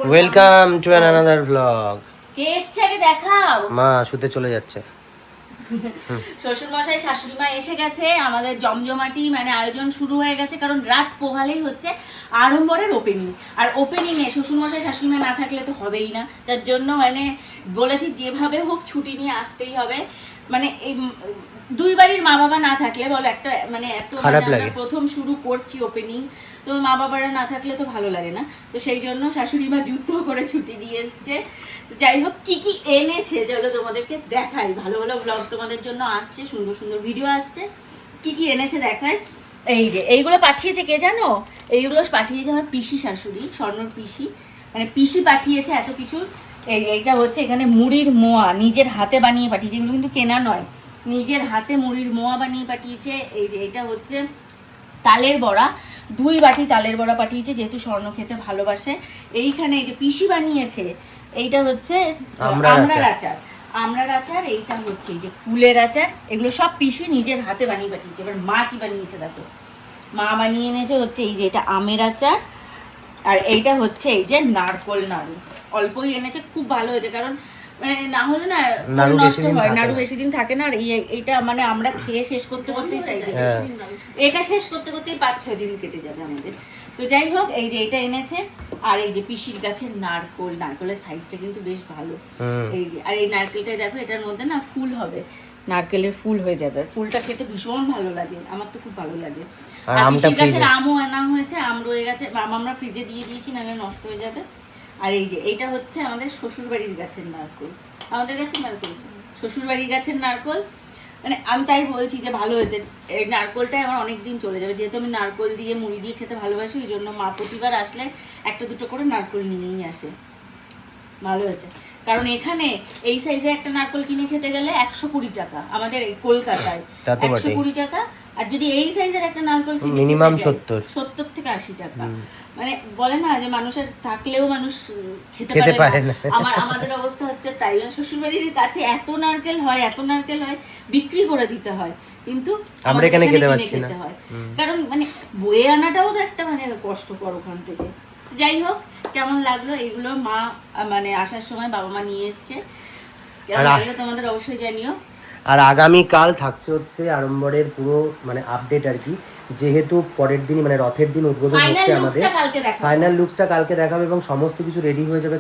Welcome to another blog. কে এসছে আগে দেখাও। মা শুতে চলে যাচ্ছে। শ্বশুর মশাই শাশুড়ি মা এসে গেছে, আমাদের জমজমাটি মানে আয়োজন শুরু হয়ে গেছে, কারণ রাত পোহালেই হচ্ছে আড়ম্বরের ওপেনিং। আর ওপেনিং এ শ্বশুর মশাই শাশুড়ি মা না থাকলে তো হবেই না, যার জন্য মানে বলেছি যেভাবে হোক ছুটি নিয়ে আসতেই হবে। মানে এই দুই বাড়ির মা বাবা না থাকলে বলো একটা মানে এত আমরা প্রথম শুরু করছি ওপেনিং, তো মা বাবারা না থাকলে তো ভালো লাগে না। তো সেই জন্য শাশুড়ি মা যুদ্ধ করে ছুটি দিয়ে এসছে। যাই হোক কি কি এনেছে চলো তোমাদেরকে দেখাই, ভালো ভালো ব্লগ তোমাদের জন্য আসছে, সুন্দর সুন্দর ভিডিও আসছে, কি কি এনেছে দেখাই। এই যে এইগুলো পাঠিয়েছে কে জানো, এইগুলো পাঠিয়েছে আমার পিসি শাশুড়ি, স্বর্ণর পিসি, মানে পিসি পাঠিয়েছে এত কিছু। এইটা হচ্ছে এখানে মুড়ির মোয়া নিজের হাতে বানিয়ে পাঠিয়েছে, এগুলো কিন্তু কেনা নয়, নিজের হাতে মুড়ির মোয়া বানিয়ে পাঠিয়েছে। এই যে এটা হচ্ছে তালের বড়া, 2 বাটি তালের বড়া পাঠিয়েছে, যেহেতু স্বর্ণ খেতে ভালোবাসে। এইখানে এই যে পিসি বানিয়েছে, এইটা হচ্ছে আমড়ার আচার, আমড়ার আচার। এইটা হচ্ছে এই যে কুলের আচার, এগুলো সব পিসি নিজের হাতে বানিয়ে পাঠিয়েছে। এবার মা কি বানিয়েছে দেখো, মা বানিয়ে এনেছে হচ্ছে এই যে এটা আমের আচার, আর এইটা হচ্ছে এই যে নারকোল নাড়ু। অল্পই এনেছে, খুব ভালো হয়েছে, কারণ না হলে না নষ্ট হয়, নাড়ু বেশি দিন থাকে না। আর এইটা মানে আমরা খেয়ে শেষ করতে করতেই তাই এটা শেষ করতে করতেই 5-6 দিন কেটে যাবে আমাদের। তো যাই হোক এই যে এটা এনেছে, আর এই যে পিসির গাছের নারকোল, নারকোলের সাইজটা কিন্তু বেশ ভালো। এই যে আর এই নারকেলটা দেখো, এটার মধ্যে না ফুল হবে, নারকেলের ফুল হয়ে যাবে, ফুলটা খেতে ভীষণ ভালো লাগে, আমার তো খুব ভালো লাগে। আর পিসির গাছের আমও আনা হয়েছে, আম রয়ে গেছে, আম আমরা ফ্রিজে দিয়ে দিয়েছি, নাহলে নষ্ট হয়ে যাবে। আর এই যে এইটা হচ্ছে আমাদের শ্বশুর বাড়ির গাছের নারকোল, আমাদের গাছের নারকোল, শ্বশুর বাড়ির গাছের নারকোল। মানে আমি তাই বলছি যে ভালো হয়েছে, এই নারকোলটাই আমার অনেক দিন চলে যাবে, যেহেতু আমি নারকোল দিয়ে মুড়ি দিয়ে খেতে ভালোবাসি, ওই জন্য মা প্রতিবার আসলে 1-2 করে নারকোল নিয়েই আসে। ভালো হয়েছে, কারণ এখানে এই সাইজে একটা নারকোল কিনে খেতে গেলে 120 টাকা, আমাদের এই কলকাতায় 120 টাকা। আর যদি এই সাইজের একটা নারকোল কিনে মিনিমাম 70 থেকে 80 টাকা। মানে বলে না যে মানুষের থাকলেও মানুষ খেতে পারে না, আমাদের অবস্থা হচ্ছে তাই। শ্বশুরবাড়ির কাছে এত নারকেল হয়, এত নারকেল হয়, বিক্রি করে দিতে হয়, কিন্তু আমরা এখানে খেতে পাচ্ছি না, কারণ মানে বয়ে আনাটাও তো একটা মানে কষ্টকর ওখান থেকে। যাই হোক কেমন লাগলো এইগুলো, মা মানে আসার সময় বাবা মা নিয়ে এসছে, কেমন লাগলো তোমাদের অবশ্যই জানিও। আর আগামী কাল থাকছে হচ্ছে আড়ম্বরের পুরো মানে আপডেট আর কি, যেহেতু পরের দিনই মানে রথের দিন উদ্বোধন হচ্ছে আমাদের, ফাইনাল লুকসটা কালকে দেখাবে এবং সমস্ত কিছু রেডি হয়ে যাবে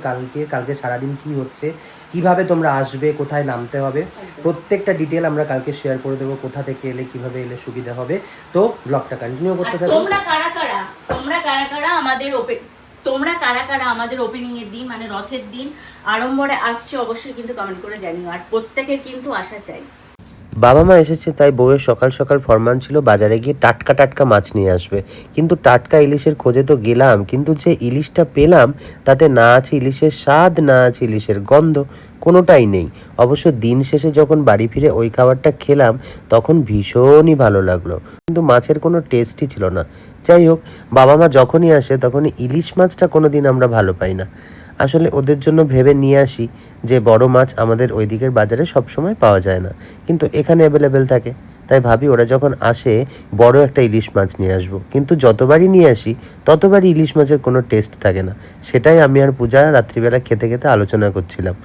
কালকে সারাদিন কি হচ্ছে, কিভাবে তোমরা আসবে, কোথায় নামতে হবে, প্রত্যেকটা ডিটেল আমরা কালকে শেয়ার করে দেবো, কোথা থেকে এলে কিভাবে এলে সুবিধা হবে। তো ব্লগটা কন্টিনিউ করতে থাকো। তোমরা কারা কারা আমাদের ওপেনিং এর দিন মানে রথের দিন আড়ম্বরে আসছে, অবশ্যই কিন্তু কমেন্ট করে জানিও, আর প্রত্যেকের কিন্তু আশা চাই। বাবা মা এসেছে তাই বউয়ের সকাল সকাল ফরমান ছিল বাজারে গিয়ে টাটকা টাটকা মাছ নিয়ে আসবে, কিন্তু টাটকা ইলিশের খোঁজে তো গেলাম, কিন্তু যে ইলিশটা পেলাম তাতে না আছে ইলিশের স্বাদ, না আছে ইলিশের গন্ধ, কোনোটাই নেই। অবশ্য দিন শেষে যখন বাড়ি ফিরে ওই খাবারটা খেলাম তখন ভীষণই ভালো লাগলো, কিন্তু মাছের কোনো টেস্টই ছিল না। যাই হোক, বাবা মা যখনই আসে তখনই ইলিশ মাছটা কোনো দিন আমরা ভালো পাই না। আসলে ওদের জন্য ভেবে নিয়ে আসি যে বড় মাছ আমাদের ওই দিকের বাজারে সবসময় পাওয়া যায় না, কিন্তু এখানে অ্যাভেলেবেল থাকে, তাই ভাবি ওরা যখন আসে বড় একটা ইলিশ মাছ নিয়ে আসবো, কিন্তু যতবারই নিয়ে আসি ততবারই ইলিশ মাছের কোনো টেস্ট থাকে না। সেটাই আমি আর পূজা রাত্রিবেলা খেতে খেতে আলোচনা করছিলাম।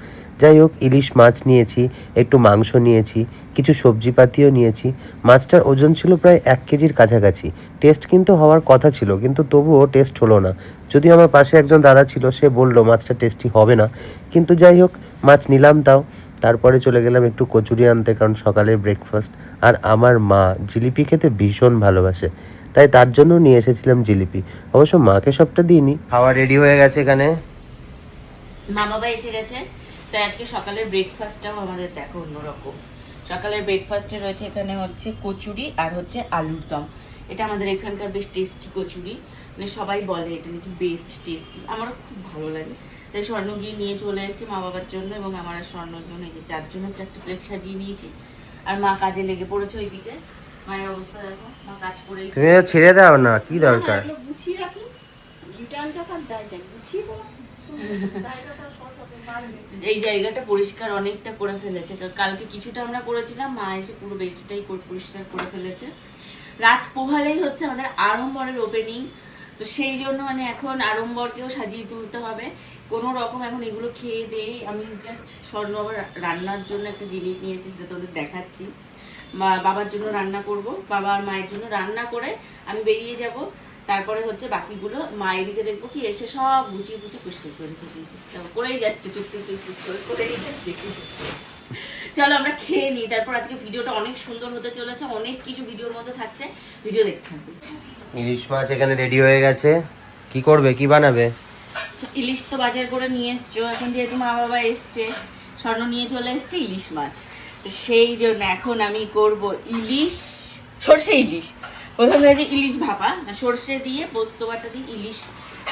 যাই হোক, ইলিশ মাছ নিয়েছি, একটু মাংস নিয়েছি, কিছু সবজিপাতিও নিয়েছি। মাছটার ওজন ছিল প্রায় 1 কেজির কাছাকাছি। টেস্ট কিন্তু হওয়ার কথা ছিল, কিন্তু তবুও টেস্ট হলো না। যদিও আমার পাশে একজন দাদা ছিল, সে বলল মাছটা টেস্টি হবে না, কিন্তু যাই হোক মাছ নিলাম তাও। তারপরে চলে গেলাম একটু কচুরি আনতে, কারণ সকালের ব্রেকফাস্ট। আর আমার মা জিলিপি খেতে ভীষণ ভালোবাসে, তাই তার জন্য নিয়ে এসেছিলাম জিলিপি। অবশ্য মাকে সবটা দিইনি। খাওয়া রেডি হয়ে গেছে, এখানে মা বাবা এসে গেছে, তাই আজকে সকালের ব্রেকফাস্টটাও আমাদের দেখো অন্যরকম। সকালের ব্রেকফাস্টে রয়েছে এখানে হচ্ছে কচুরি আর হচ্ছে আলুর দম। এটা আমাদের এখানকার বেশ টেস্টি কচুরি, মানে সবাই বলে এটা নাকি বেস্ট টেস্টি, আমারও খুব ভালো লাগে। তাই স্বর্ণ গিয়ে নিয়ে চলে এসেছি মা বাবার জন্য এবং আমার আর স্বর্ণর জন্য। এই যে 4 জনের 4টে প্লেট সাজিয়ে নিয়েছি, আর মা কাজে লেগে পড়েছে ওইদিকে। মায়ের অবস্থা দেখো, মা কাজ করে ছেড়ে দাও না, কি দরকার, গুছিয়ে রাখি, গুছিয়ে এই জায়গাটা পরিষ্কার অনেকটা করে ফেলেছে, কালকে কিছুটা আমরা করেছিলাম, মা এসে পুরো বেশিটাই পরিষ্কার করে ফেলেছে। রাত পোহালেই হচ্ছে আমাদের আড়ম্বরের ওপেনিং, তো সেই জন্য মানে এখন আড়ম্বরকেও সাজিয়ে তুলতে হবে কোনো রকম। এখন এগুলো খেয়ে দিয়ে আমি জাস্ট স্বর্ণ আবার রান্নার জন্য একটা জিনিস নিয়ে এসেছি, সেটা তোদের দেখাচ্ছি। বাবার জন্য রান্না করব, বাবা আর মায়ের জন্য রান্না করে আমি বেরিয়ে যাব। তারপরে হচ্ছে বাকিগুলো মা এদিকে দেখবো কি এসে সব গুছিয়ে গুছিয়ে পরিষ্কার করে রেখে দিয়েছে, করেই যাচ্ছে টুকটুক টুকটুক করে করেই যাচ্ছে। চলো আমরা খেয়ে নিই, তারপর আজকে ভিডিওটা অনেক সুন্দর হতে চলেছে, অনেক কিছু ভিডিওর মধ্যে থাকছে, ভিডিও দেখতে থাকবে। ইলিশ মাছ এখানে রেডি হয়ে গেছে, কি করবে, কি বানাবে? ইলিশ তো বাজার করে নিয়ে এসছো, এখন যেহেতু মা বাবা এসছে, স্বর্ণ নিয়ে চলে এসছে ইলিশ মাছ, তো সেই জন্য এখন আমি করব ইলিশ, সর্ষে ইলিশ। প্রথমে হচ্ছে ইলিশ ভাপা, সর্ষে দিয়ে পোস্ত বাটা দিয়ে ইলিশ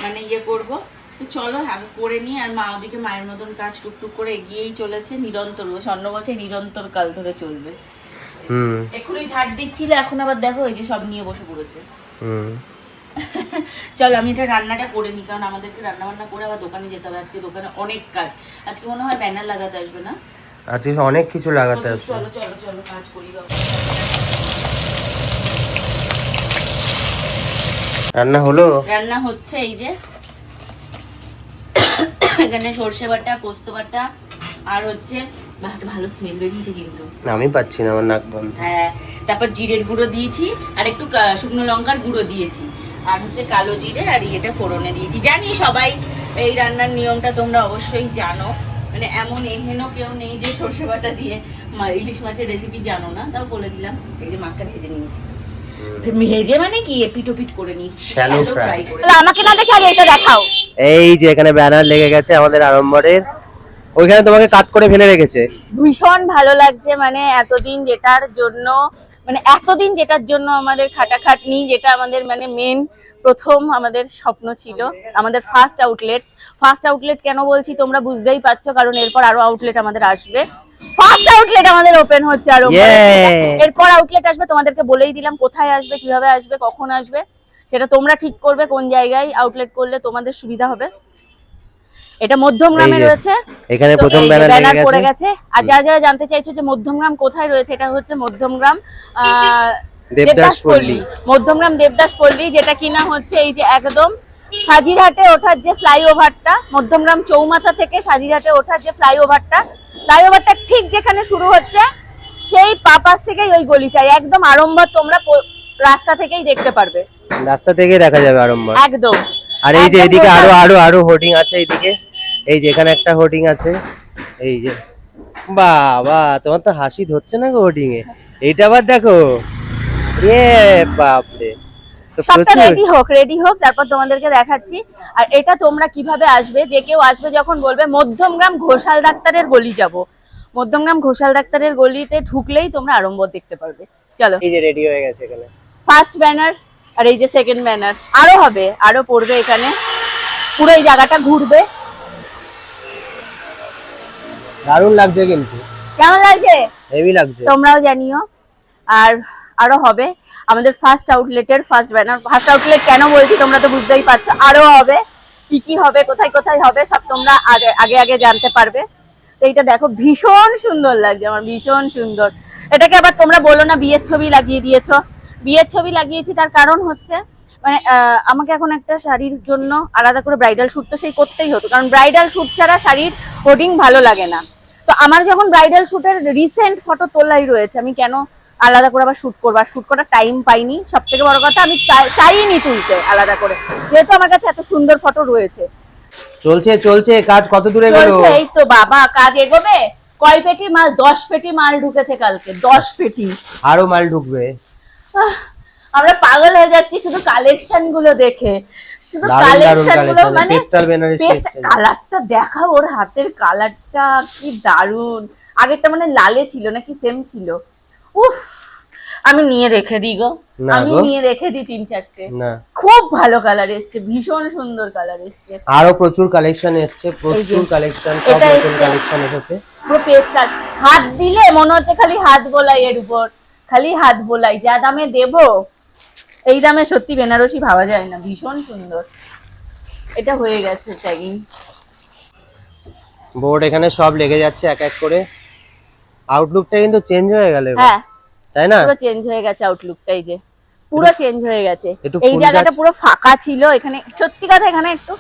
মানে ইয়ে করব। তো চলো আগে করে নিই। আর মা ওদিকে মায়ের মতন কাজ টুকটুক করে এগিয়েই চলেছে নিরন্তর, স্বর্ণ বলছে নিরন্তর কাল ধরে চলবে। এক্ষুনি ঝাড় দিচ্ছিল, এখন আবার দেখো এই যে সব নিয়ে বসে পড়েছে। চলো আমি এটা রান্নাটা করে নিই, কারণ আমাদেরকে রান্না বান্না করে আবার দোকানে যেতে হবে। আজকে দোকানে অনেক কাজ, আজকে মনে হয় ব্যানার লাগাতে আসবে না, আজকে অনেক কিছু লাগাতে আসবে। চলো চলো চলো কাজ করি। রান্না হলো? রান্না হচ্ছে, এই যে এখানে সর্ষে বাটা, পোস্ত বাটা, আর হচ্ছে ভালো স্মেল বেরিয়েছে কিন্তু, আমি পাচ্ছি না, আমার নাক বন্ধ। হ্যাঁ, তারপর জিরের গুঁড়ো দিয়েছি আর একটু শুকনো লঙ্কার গুঁড়ো দিয়েছি, আর হচ্ছে কালো জিরে আর এটা ফোড়নে দিয়েছি। জানি সবাই এই রান্নার নিয়মটা তোমরা অবশ্যই জানো, মানে এমন এহেনও কেউ নেই যে সর্ষে বাটা দিয়ে ইলিশ মাছের রেসিপি জানো না, তাও বলে দিলাম। এই যে মাছটা ভেজে নিয়েছি, ভেজে মানে কি পিটোপিট করে নিয়েছি, শ্যালো ফ্রাই করে। আমাকে না দেখে আগে এটা দেখাও। এই যে এখানে ব্যানার লেগে গেছে আমাদের আড়ম্বরের, ওইখানে তোমাকে কাট করে ফেলে রেখেছে। ভীষণ ভালো লাগছে, মানে এতদিন যেটার জন্য আমাদের খাটাখাটনি, যেটা আমাদের মানে মেন প্রথম আমাদের স্বপ্ন ছিল, আমাদের ফার্স্ট আউটলেট কেন বলছি তোমরা বুঝতেই পারছো, কারণ এরপর আরো আউটলেট আমাদের আসবে। ফার্স্ট আউটলেট আমাদের ওপেন হচ্ছে, আরো এরপর আউটলেট আসবে। তোমাদেরকে বলেই দিলাম কোথায় আসবে, কিভাবে আসবে, কখন আসবে, সেটা তোমরা ঠিক করবে কোন জায়গায় আউটলেট করলে তোমাদের সুবিধা হবে। এটা মধ্যমগ্রামে রয়েছে, এখানে প্রথম ব্যানার পড়ে গেছে। আর যারা জানতে চাইছো যে মধ্যমগ্রাম কোথায় রয়েছে, এটা হচ্ছে মধ্যমগ্রাম দেবদাসপল্লী, মধ্যমগ্রাম দেবদাসপল্লী, যেটা কিনা হচ্ছে এই যে একদম সাজিরহাটে ওঠার যে ফ্লাইওভারটা, মধ্যমগ্রাম চৌমাথা থেকে সাজিরহাটে ওঠার যে ফ্লাইওভারটা ঠিক যেখানে শুরু হচ্ছে, সেই পাশ থেকেই ওই গলিটায় একদম আড়ম্বর তোমরা রাস্তা থেকেই দেখতে পারবে, রাস্তা থেকেই দেখা যাবে আড়ম্বর একদম। আর এই যে এদিকে আরো হোর্ডিং আছে, এইদিকে এই যে এখানে একটা হোর্ডিং আছে, এই যে বাবা তোমার তো হাসি ধরছে না হোর্ডিং এ, এইটা আবার দেখো, এ বাপরে। সবটা রেডি হোক তারপর তোমাদেরকে দেখাচ্ছি। আর এটা তোমরা কিভাবে আসবে, যে কেউ আসবে যখন বলবে মধ্যমগ্রাম ঘোষাল ডাক্তারের গলি যাব, মধ্যমগ্রাম ঘোষাল ডাক্তারের গলিতে ঢুকলেই তোমরা আড়ম্বর দেখতে পারবে। চলো, এই যে রেডি হয়ে গেছে এখানে ফার্স্ট ব্যানার, আর এই যে সেকেন্ড ব্যানার, আরো হবে, আরো পড়বে এখানে, পুরো এই জায়গাটা ঘুরবে। দারুণ লাগছে, কিন্তু কেমন লাগছে? হেভি লাগছে, তোমরাও জানিও। আর আরো হবে আমাদের ফার্স্ট আউটলেটের ফার্স্ট ব্যানার। ফার্স্ট আউটলেট কেন বলছি তোমরা তো বুঝতেই পারছো, আরো হবে, কি হবে, কোথায় কোথায় হবে, সব তোমরা আগে জানতে পারবে। তো এইটা দেখো ভীষণ সুন্দর লাগছে আমার, ভীষণ সুন্দর। এটাকে আবার তোমরা বলো না বিয়ের ছবি লাগিয়ে দিয়েছো। বিয়ের ছবি লাগিয়েছি তার কারণ হচ্ছে মানে আমাকে এখন একটা শাড়ির জন্য আলাদা করে ব্রাইডাল শুট তো সেই করতেই হতো, কারণ ব্রাইডাল শুট ছাড়া শাড়ির হোর্ডিং ভালো লাগে না। তো আমার যখন ব্রাইডাল শুটের রিসেন্ট ফটো তোলাই রয়েছে, আমি কেন আলাদা করে আবার শুট করবো, আর শুট করার টাইম পাইনি। সব থেকে বড় কথা আমি চাইনি তুলতে আলাদা করে, যেহেতু আমার কাছে এত সুন্দর ফটো রয়েছে। চলছে কাজ কত দূরে গেল? এই তো বাবা কাজ এগোবে। কয় পেটি মাল? 10 পেটি মাল ঢুকেছে কালকে, 10 পেটি, আরো মাল ঢুকবে। আমরা পাগল হয়ে যাচ্ছি শুধু কালেকশন গুলো দেখে, শুধু কালেকশন গুলো, মানে কালারটা দেখা, ওর হাতের কালারটা কি দারুন। আগেরটা মানে লালে ছিল নাকি সেম ছিল, উফ আমি নিয়ে রেখে দিই গো, আমি নিয়ে রেখে দিই 3-4টে। খুব ভালো কালার এসছে, ভীষণ সুন্দর কালার এসছে, আরো প্রচুর কালেকশন এসছে, প্রচুর কালেকশন, সব নতুন কালেকশন এসেছে। পুরো পেস্ট, হাত দিলে মনে হচ্ছে খালি হাত বোলাই, এর উপর খালি হাত বোলাই। যা দামে দেবো এই দামে সত্যি বেনারসি ভাবা যায় না, ভীষণ সুন্দর। এটা হয়ে গেছে ট্যাগিং বোর্ড, এখানে সব লেগে যাচ্ছে এক এক করে। আউটলুকটা কিন্তু চেঞ্জ হয়ে গেল, হ্যাঁ তাই না? পুরো চেঞ্জ হয়ে গেছে আউটলুকটা, এই যে পুরো চেঞ্জ হয়ে গেছে। একটু এই ফুল জায়গাটা গাছ- পুরো ফাঁকা ছিল, এখানে সত্যি কথা এখানে একটু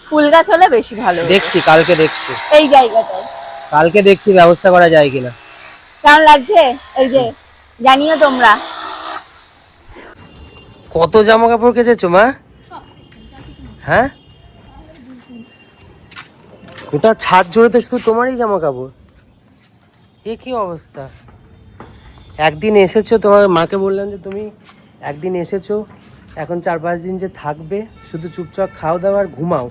ফুল গাছ হলে বেশি ভালো হতো। দেখছি কালকে দেখছি, এই জায়গাটায় কালকে দেখছি ব্যবস্থা করা যায় কিনা। কেমন লাগছে এই যে জানিও তোমরা। কত জামা কাপড় কেচেছো মা? হ্যাঁ, গোটা ছাদ জুড়ে তো শুধু তোমারই জামা কাপড়, এ কি অবস্থা! একদিন এসেছো, তোমার মাকে বললাম যে তুমি একদিন এসেছো, এখন 4-5 দিন যে থাকবে শুধু চুপচাপ খাও দাও আর ঘুমাও,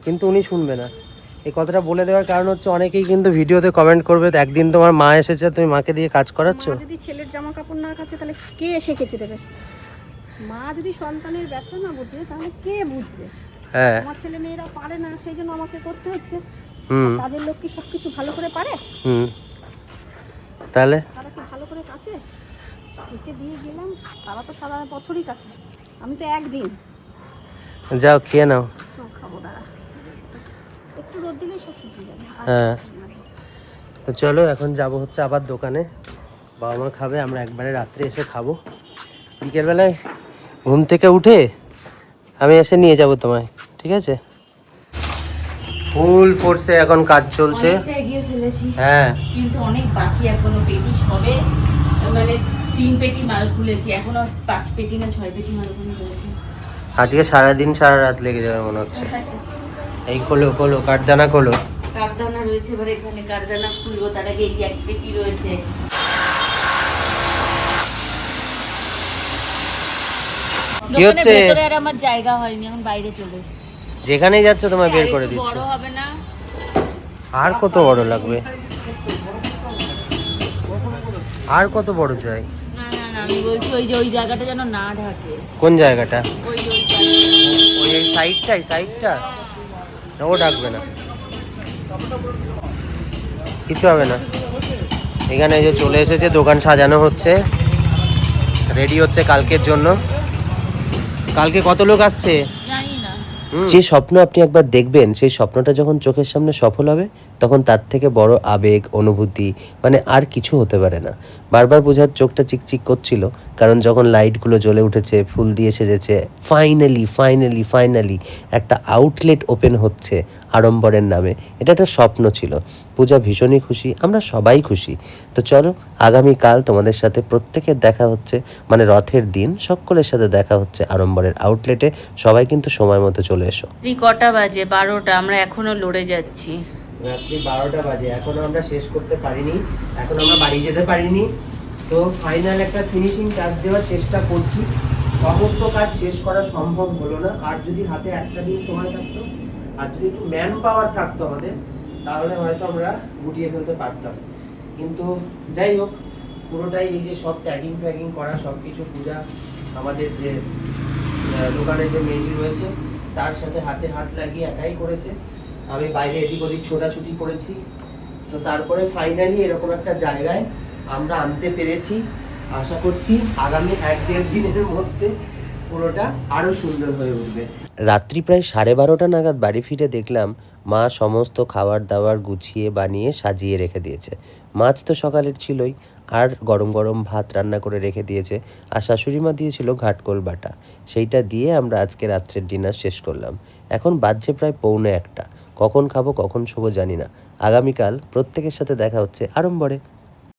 কিন্তু উনি শুনবে না। এই কথাটা বলে দেওয়ার কারণ হচ্ছে অনেকেই কিন্তু ভিডিওতে কমেন্ট করবে একদিন তোমার মা এসেছে তুমি মাকে দিয়ে কাজ করাচ্ছ। মা যদি ছেলের জামা কাপড় না কাছে তাহলে কে এসে কেচে দেবে? মা যদি সন্তানের ব্যথা না বুঝবে তাহলে কে বুঝবে? হ্যাঁ, আমার ছেলে মেয়েরা পারে না, সেই জন্য আমাকে করতে হচ্ছে। হুম কাজের লোক কি সবকিছু ভালো করে পারে? হুম, তাহলে তারা কি ভালো করে কাছে কেচে দিয়ে গেলাম? তারা তো সারা বছরই কাছে, আমি তো একদিন। যাও খেয়ে নাও। তো খাবো দাঁড়া, একটু রোদ দিলেই সব শুকিয়ে যাবে। আর হ্যাঁ, তো চলো এখন যাব হচ্ছে আবার দোকানে, বাবা মা খাবে, আমরা একবারে রাত্রে এসে খাবো। বিকেলবেলায় ঘুম থেকে উঠে আমি এসে নিয়ে যাব তোমায়, ঠিক আছে? ফুল ফোর্সে এখন কাজ চলছে। অনেকটা এগিয়ে ফেলেছি, হ্যাঁ, কিন্তু অনেক বাকি এখনো। পেটি সবে মানে 3 পেটি মাল খুলেছি, এখনো 5 পেটি না 6 পেটি মাল খুলেছি। আজকে সারাদিন সারা রাত লেগে যাবে মনে হচ্ছে। এই খোলো খোলো, কাঠদানা খোলো। কারদানা রয়েছে, এবার এখানে কারদানা খুলবো, তার আগে এই যে 1 পেটি রয়েছে। কি দোকানের হচ্ছে? ভেতরে আর আমার জায়গা হয়নি, এখন বাইরে চলে এসেছি। যেখানেই যাচ্ছ তোমায় বের করে একটু দিচ্ছে। বড় হবে না? আর কত বড় লাগবে? আর কত বড় চাই? না না না, আমি বলছি ওই যে ওই জায়গাটা যেন না ঢাকে। কোন জায়গাটা? ওই যে ওই জায়গাটা। ওই এই সাইডটাই, সাইডটা না, ও ডাকবে না, কিছু হবে না। এখানে এই যে চলে এসেছে, দোকান সাজানো হচ্ছে, রেডি হচ্ছে কালকের জন্য। কালকে কত লোক আসছে জানি না। যে স্বপ্ন আপনি একবার দেখবেন, সেই স্বপ্নটা যখন চোখের সামনে সফল হবে তখন তার থেকে বড় আবেগ অনুভূতি মানে আর কিছু হতে পারে না। বারবার বোঝার চোখটা চিকচিক করছিল, কারণ যখন লাইটগুলো জ্বলে উঠেছে, ফুল দিয়ে সেজেছে, ফাইনালি ফাইনালি ফাইনালি একটা আউটলেট ওপেন হচ্ছে আড়ম্বরের নামে। এটা একটা স্বপ্ন ছিল। পূজা ভীষণই খুশি, আমরা সবাই খুশি। তো চলো, আগামীকাল তোমাদের সাথে প্রত্যেকের দেখা হচ্ছে, মানে রথের দিন সকলের সাথে দেখা হচ্ছে আড়ম্বরের আউটলেটে। সবাই কিন্তু সময় মতো চলে এসো। কটা বাজে? 12টা, আমরা এখনো লড়ে যাচ্ছি। রাত্রি 12টা বাজে, এখনো আমরা শেষ করতে পারিনি, এখন আমরা বাড়ি যেতে পারিনি। তো ফাইনাল একটা ফিনিশিং টাচ দেওয়ার চেষ্টা করছি। সমস্ত কাজ শেষ করা সম্ভব হলো না, আর যদি হাতে একটা দিন সময় থাকতো, আর যদি একটু ম্যান পাওয়ার থাকতো আমাদের, তাহলে হয়তো আমরা গুটিয়ে ফেলতে পারতাম। কিন্তু যাই হোক, পুরোটাই এই যে সব ট্যাগিং ফ্যাগিং করা সব কিছু, পূজা আমাদের যে দোকানে যে মেনলি রয়েছে তার সাথে হাতে হাত লাগিয়ে একাই করেছে। আমি বাইরে এদিক ওদিক ছোটাছুটি করেছি। তো তারপরে ফাইনালি এরকম একটা জায়গায় আমরা আনতে পেরেছি। আশা করছি আগামী 1-1.5 দিনের মধ্যে পুরোটা আরো সুন্দর হয়ে উঠবে। রাত্রি প্রায় 12:30 নাগাদ বাড়ি ফিরে দেখলাম মা সমস্ত খাবার দাবার গুছিয়ে বানিয়ে সাজিয়ে রেখে দিয়েছে। মাছ তো সকালের ছিলই, আর গরম গরম ভাত রান্না করে রেখে দিয়েছে, আর শাশুড়ি মা দিয়েছিল ঘাটকোল বাটা। সেইটা দিয়ে আমরা আজকে রাত্রের ডিনার শেষ করলাম। এখন বাজছে প্রায় 1:45। কখন খাবো কখন শোবো জানি না। আগামীকাল প্রত্যেকের সাথে দেখা হচ্ছে আড়ম্বরে।